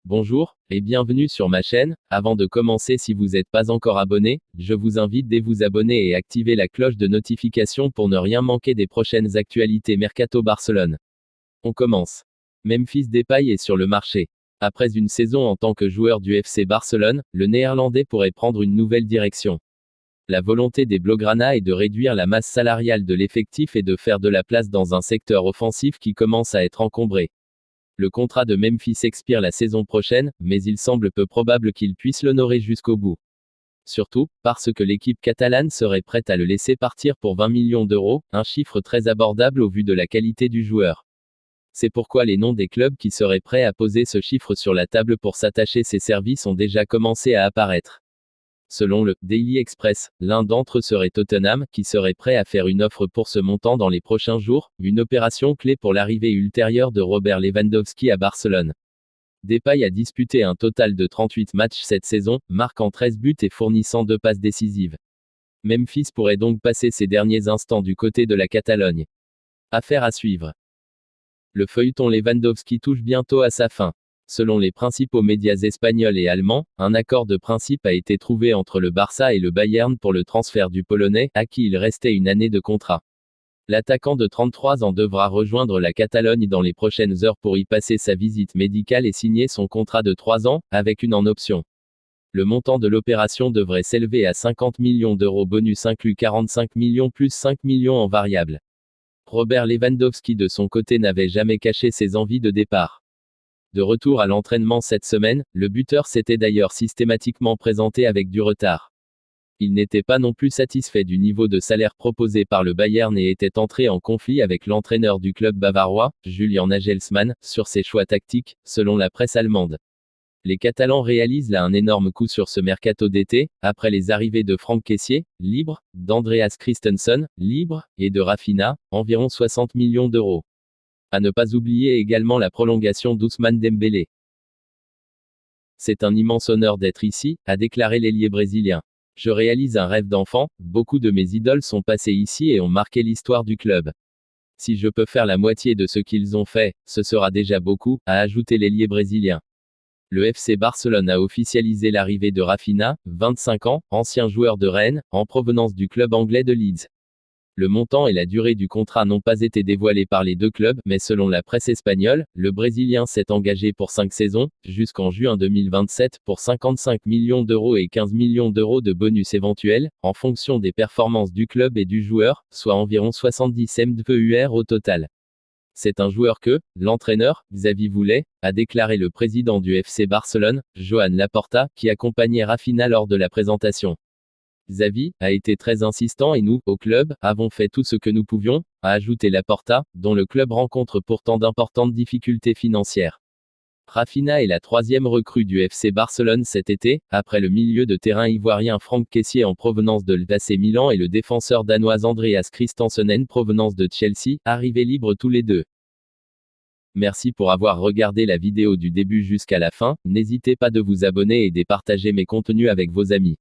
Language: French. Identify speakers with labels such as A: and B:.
A: Bonjour, et bienvenue sur ma chaîne. Avant de commencer, si vous n'êtes pas encore abonné, je vous invite dès vous abonner et activer la cloche de notification pour ne rien manquer des prochaines actualités Mercato Barcelone. On commence. Memphis Depay est sur le marché. Après une saison en tant que joueur du FC Barcelone, le Néerlandais pourrait prendre une nouvelle direction. La volonté des Blaugrana est de réduire la masse salariale de l'effectif et de faire de la place dans un secteur offensif qui commence à être encombré. Le contrat de Memphis expire la saison prochaine, mais il semble peu probable qu'il puisse l'honorer jusqu'au bout. Surtout, parce que l'équipe catalane serait prête à le laisser partir pour 20 millions d'euros, un chiffre très abordable au vu de la qualité du joueur. C'est pourquoi les noms des clubs qui seraient prêts à poser ce chiffre sur la table pour s'attacher ses services ont déjà commencé à apparaître. Selon le Daily Express, l'un d'entre eux serait Tottenham, qui serait prêt à faire une offre pour ce montant dans les prochains jours, une opération clé pour l'arrivée ultérieure de Robert Lewandowski à Barcelone. Depay a disputé un total de 38 matchs cette saison, marquant 13 buts et fournissant 2 passes décisives. Memphis pourrait donc passer ses derniers instants du côté de la Catalogne. Affaire à suivre. Le feuilleton Lewandowski touche bientôt à sa fin. Selon les principaux médias espagnols et allemands, un accord de principe a été trouvé entre le Barça et le Bayern pour le transfert du Polonais, à qui il restait une année de contrat. L'attaquant de 33 ans devra rejoindre la Catalogne dans les prochaines heures pour y passer sa visite médicale et signer son contrat de 3 ans, avec une en option. Le montant de l'opération devrait s'élever à 50 millions d'euros bonus inclus 45 millions plus 5 millions en variable. Robert Lewandowski de son côté n'avait jamais caché ses envies de départ. De retour à l'entraînement cette semaine, le buteur s'était d'ailleurs systématiquement présenté avec du retard. Il n'était pas non plus satisfait du niveau de salaire proposé par le Bayern et était entré en conflit avec l'entraîneur du club bavarois, Julian Nagelsmann, sur ses choix tactiques, selon la presse allemande. Les Catalans réalisent là un énorme coup sur ce mercato d'été, après les arrivées de Franck Kessié, libre, d'Andreas Christensen, libre, et de Rafinha, environ 60 millions d'euros. À ne pas oublier également la prolongation d'Ousmane Dembélé. C'est un immense honneur d'être ici, a déclaré l'ailier brésilien. Je réalise un rêve d'enfant, beaucoup de mes idoles sont passées ici et ont marqué l'histoire du club. Si je peux faire la moitié de ce qu'ils ont fait, ce sera déjà beaucoup, a ajouté l'ailier brésilien. Le FC Barcelone a officialisé l'arrivée de Rafinha, 25 ans, ancien joueur de Rennes, en provenance du club anglais de Leeds. Le montant et la durée du contrat n'ont pas été dévoilés par les deux clubs, mais selon la presse espagnole, le Brésilien s'est engagé pour 5 saisons, jusqu'en juin 2027, pour 55 millions d'euros et 15 millions d'euros de bonus éventuels, en fonction des performances du club et du joueur, soit environ 70 MVUR au total. C'est un joueur que, l'entraîneur, Xavi voulait, a déclaré le président du FC Barcelone, Joan Laporta, qui accompagnait Rafinha lors de la présentation. Xavi a été très insistant et nous, au club, avons fait tout ce que nous pouvions, a ajouté Laporta, dont le club rencontre pourtant d'importantes difficultés financières. Rafinha est la 3e recrue du FC Barcelone cet été, après le milieu de terrain ivoirien Franck Kessié en provenance de l'AC Milan et le défenseur danois Andreas Christensen en provenance de Chelsea, arrivés libres tous les deux. Merci pour avoir regardé la vidéo du début jusqu'à la fin, n'hésitez pas de vous abonner et de partager mes contenus avec vos amis.